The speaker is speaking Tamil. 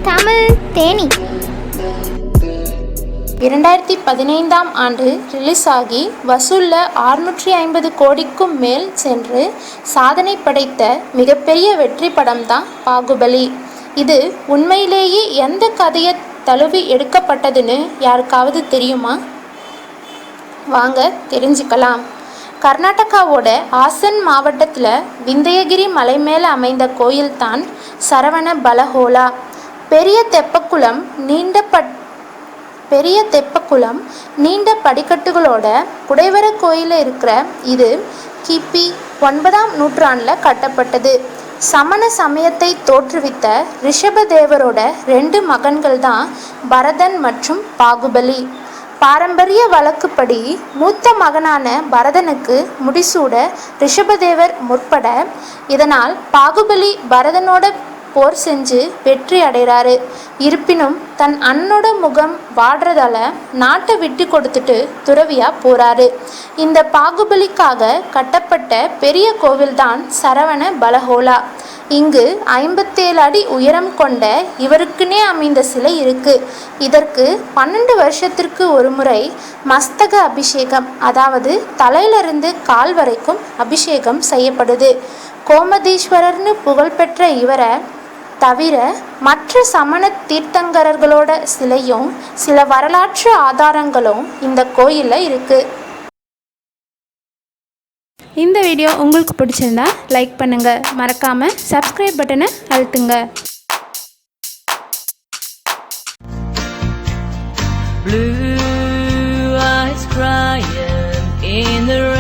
தமிழ் தேனி 2015ஆம் ஆண்டு ரிலீஸ் ஆகி வசூலில் 650 கோடிக்கும் மேல் சென்று சாதனை படைத்த மிகப்பெரிய வெற்றி படம் தான் பாகுபலி. இது உண்மையிலேயே எந்த கதையை தழுவி எடுக்கப்பட்டதுன்னு யாருக்காவது தெரியுமா? வாங்க தெரிஞ்சுக்கலாம். கர்நாடகாவோட ஆசன் மாவட்டத்தில் விந்தியகிரி மலை மேலே அமைந்த கோயில்தான் சரவண பலஹோலா. பெரிய தெப்பக்குளம் நீண்ட படிக்கட்டுகளோட குடைவர கோயிலில் இருக்கிற இது கிபி 9ஆம் நூற்றாண்டில் கட்டப்பட்டது. சமண சமயத்தை தோற்றுவித்த ரிஷபதேவரோட 2 மகன்கள் தான் பரதன் மற்றும் பாகுபலி. பாரம்பரிய வழக்குப்படி மூத்த மகனான பரதனுக்கு முடிசூட ரிஷபதேவர் முற்பட, இதனால் பாகுபலி பரதனோட போர் செஞ்சு வெற்றி அடைகிறாரு. இருப்பினும் தன் அண்ணனோட முகம் வாடுறதால நாட்டை விட்டு கொடுத்துட்டு துறவியா போறாரு. இந்த பாகுபலிக்காக கட்டப்பட்ட பெரிய கோவில்தான் சரவண பலஹோலா. இங்கு 57 அடி உயரம் கொண்ட இவருக்குன்னே அமைந்த சிலை இருக்கு. இதற்கு 12 வருஷத்திற்கு ஒரு முறை மஸ்தக அபிஷேகம், அதாவது தலையிலிருந்து கால் வரைக்கும் அபிஷேகம் செய்யப்படுது. கோமதீஸ்வரர்னு புகழ்பெற்ற இவரை தவிர மற்ற சமண தீர்த்தங்கரர்களோட சிலையும் சில வரலாற்று ஆதாரங்களும் இந்த கோயிலில் இருக்குது. இந்த வீடியோ உங்களுக்கு பிடிச்சிருந்தா லைக் பண்ணுங்கள், மறக்காமல் சப்ஸ்கிரைப் பட்டனை அழுத்துங்க. Blue eyes crying in the rain.